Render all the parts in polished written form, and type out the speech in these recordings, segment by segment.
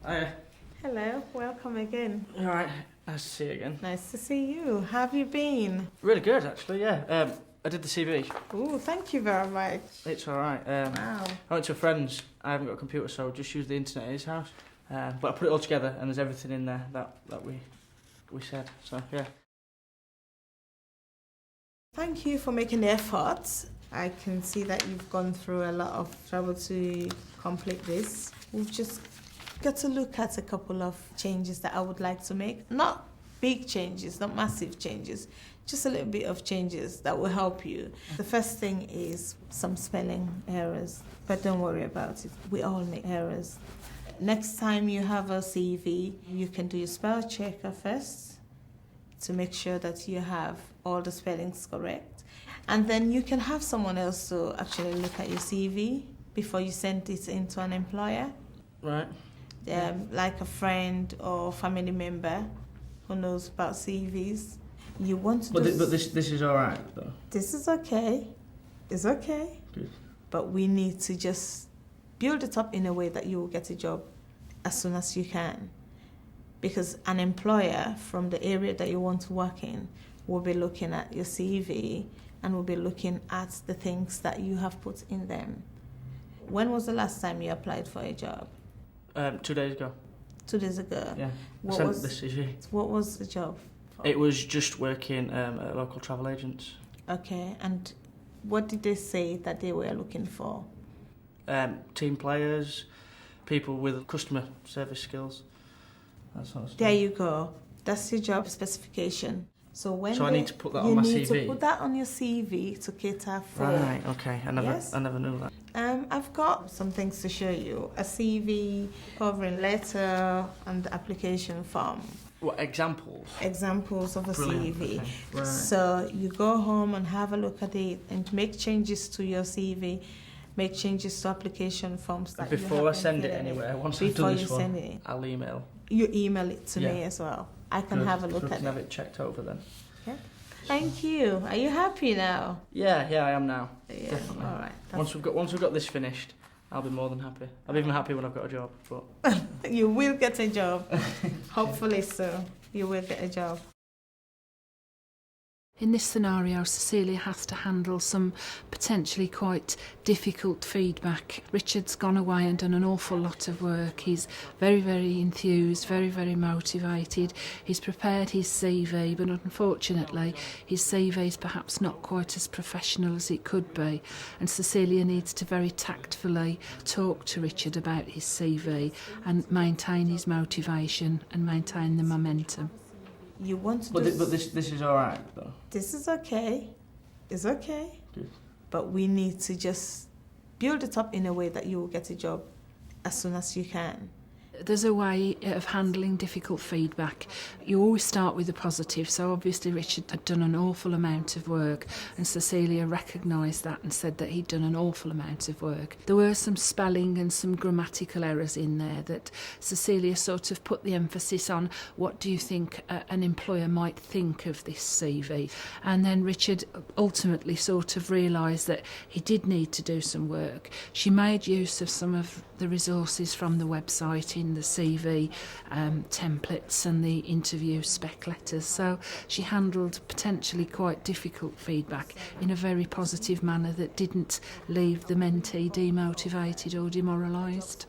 Hiya. Hello, welcome again. All right, nice to see you again. Nice to see you. How have you been? Really good, actually, yeah. I did the CV. Oh, thank you very much. It's all right. Wow. I went to a friend's. I haven't got a computer, so just use the internet at his house. But I put it all together, and there's everything in there that we said. So, yeah. Thank you for making the effort. I can see that you've gone through a lot of trouble to complete this. We've just got to look at a couple of changes that I would like to make. Not big changes, not massive changes, just a little bit of changes that will help you. The first thing is some spelling errors, but don't worry about it. We all make errors. Next time you have a CV, you can do your spell checker first to make sure that you have all the spellings correct. And then you can have someone else to actually look at your CV before you send it into an employer. Right. Like a friend or family member who knows about CVs. You want to But this is all right, though? This is okay. It's okay. Good. But we need to just build it up in a way that you will get a job as soon as you can. Because an employer from the area that you want to work in will be looking at your CV and will be looking at the things that you have put in them. When was the last time you applied for a job? 2 days ago. 2 days ago. Yeah. What I was sent the CV. What was the job for? It was just working at local travel agents. Okay, and what did they say that they were looking for? Team players, people with customer service skills, that sort of stuff. There you go. That's your job specification. So I need to put that on my You need CV? to put that on your CV to cater for. Right, okay. I Yes. never knew that. I've got some things to show you. A CV, covering letter, and the application form. What, examples? Examples of a Brilliant, CV. okay. Right. So you go home and have a look at it and make changes to your CV, make changes to application forms that Before you I send it filled in. anywhere, once I've Before done you this send one, it, I'll email. you email it to me Yeah. as well. I can Good. have a look So I at can it. have it checked over then. Yeah. Thank you. Are you happy now? Yeah, I am now. Yeah. Definitely. All right. Once we've got this finished, I'll be more than happy. I'll be even happy when I've got a job. But You will get a job. Hopefully so. You will get a job. In this scenario, Cecilia has to handle some potentially quite difficult feedback. Richard's gone away and done an awful lot of work. He's very, very enthused, very, very motivated. He's prepared his CV, but unfortunately his CV is perhaps not quite as professional as it could be. And Cecilia needs to very tactfully talk to Richard about his CV and maintain his motivation and maintain the momentum. You want to but do... this is all right, though? This is okay. It's okay. Good. But we need to just build it up in a way that you will get a job as soon as you can. There's a way of handling difficult feedback. You always start with the positive, so obviously Richard had done an awful amount of work and Cecilia recognised that and said that he'd done an awful amount of work. There were some spelling and some grammatical errors in there that Cecilia sort of put the emphasis on, what do you think an employer might think of this CV? And then Richard ultimately sort of realised that he did need to do some work. She made use of some of the resources from the website in the CV templates and the interview spec letters. So she handled potentially quite difficult feedback in a very positive manner that didn't leave the mentee demotivated or demoralised.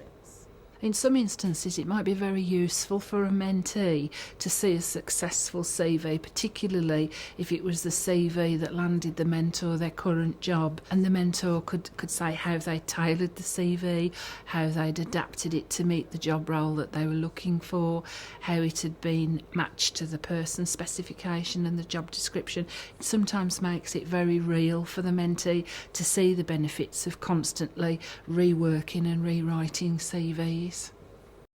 In some instances, it might be very useful for a mentee to see a successful CV, particularly if it was the CV that landed the mentor their current job, and the mentor could say how they tailored the CV, how they'd adapted it to meet the job role that they were looking for, how it had been matched to the person's specification and the job description. It sometimes makes it very real for the mentee to see the benefits of constantly reworking and rewriting CVs.